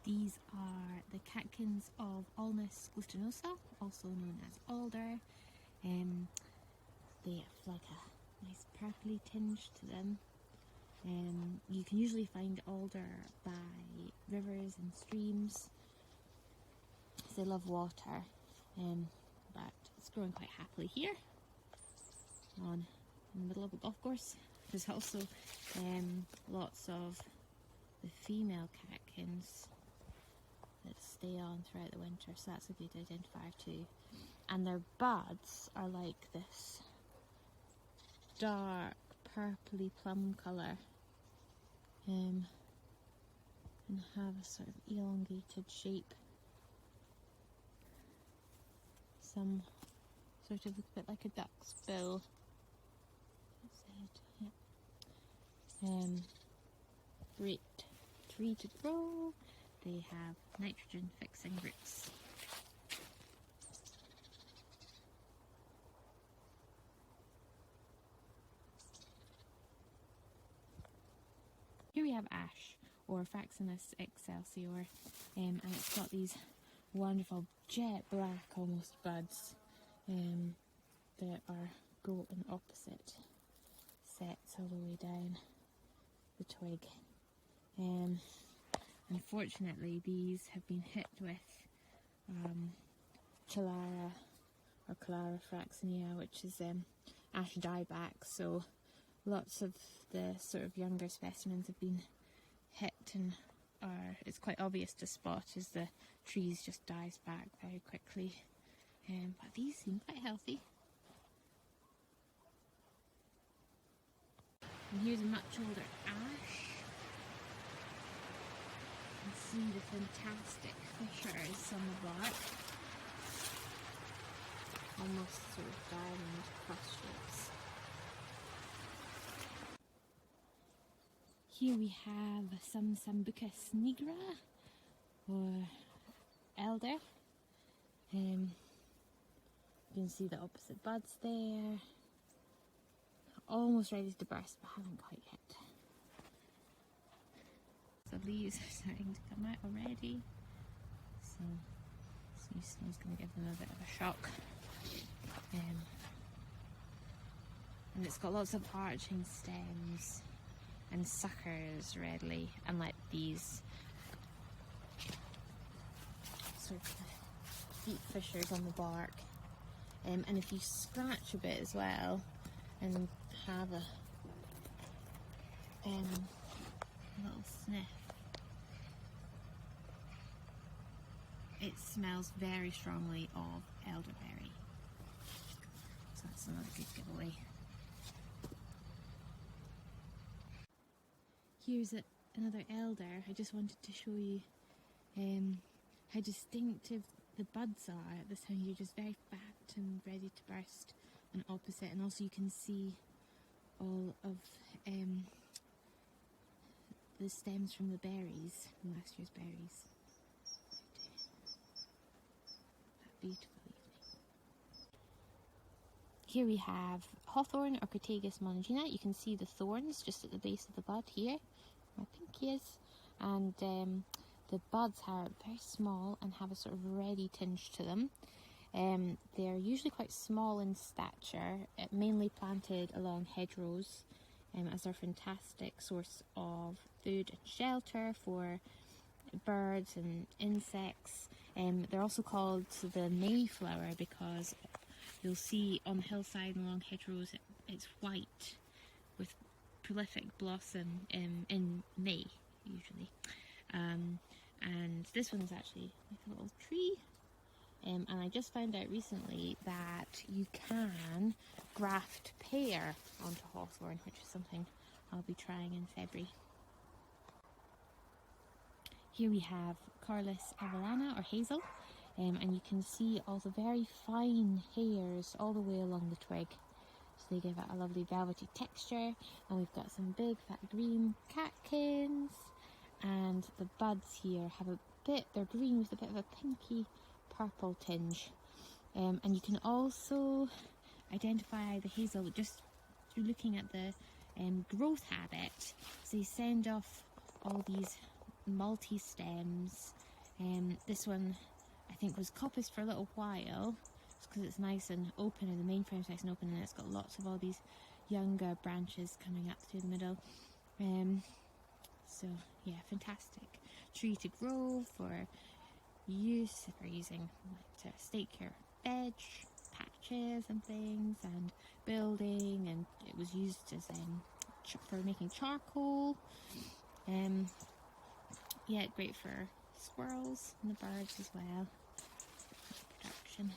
These are the catkins of Ulmus glutinosa, also known as Alder. They have like a nice purpley tinge to them. You can usually find alder by rivers and streams. They love water, but it's growing quite happily here in the middle of a golf course. There's also lots of the female catkins that stay on throughout the winter, so that's a good identifier too. And their buds are like this dark purpley plum colour, and have a sort of elongated shape. Some sort of look a bit like a duck's bill. Great tree to grow. They have nitrogen fixing roots. Here we have ash, or Fraxinus excelsior, and it's got these wonderful jet black almost buds that go in opposite sets all the way down the twig. Unfortunately, these have been hit with Clara or Clara fraxinea, which is ash dieback, so lots of the sort of younger specimens have been hit, and it's quite obvious to spot as the trees just dies back very quickly. But these seem quite healthy. And here's a much older ash. You can see the fantastic fissures on the bark. Almost sort of diamond crust shapes. Here we have some Sambucus nigra, or Alder. You can see the opposite buds there. Almost ready to burst, but haven't quite yet. The leaves are starting to come out already, so this new snow's going to give them a bit of a shock. And it's got lots of arching stems and suckers readily, unlike these sort of deep fissures on the bark. And if you scratch a bit as well and have a little sniff, it smells very strongly of elderberry. So that's another good giveaway. Here's another elder. I just wanted to show you how distinctive the buds are at this time. You're just very fat and ready to burst, and opposite, and also you can see all of the stems from the berries, from last year's berries. That beautiful evening. Here we have Hawthorn or Crataegus monogena. You can see the thorns just at the base of the bud here, my pinky is, and the buds are very small and have a sort of reddy tinge to them. They're usually quite small in stature, mainly planted along hedgerows, as they're a fantastic source of food and shelter for birds and insects. They're also called the Mayflower because you'll see on the hillside and along hedgerows it's white with prolific blossom in May usually. And this one is actually like a little tree. And I just found out recently that you can graft pear onto hawthorn, which is something I'll be trying in February. Here we have Corylus avellana or Hazel, and you can see all the very fine hairs all the way along the twig. So they give it a lovely velvety texture, and we've got some big fat green catkins, and the buds here have they're green with a bit of a pinky purple tinge, and you can also identify the hazel just through looking at the growth habit. So they send off all these multi-stems. This one I think was coppiced for a little while because it's nice and open, and the main frame's nice and open, and it's got lots of all these younger branches coming up through the middle. So yeah, fantastic tree to grow for use if you're using to stake your veg patches and things, and building, and it was used as for making charcoal. Yeah, great for squirrels and the birds as well. Production.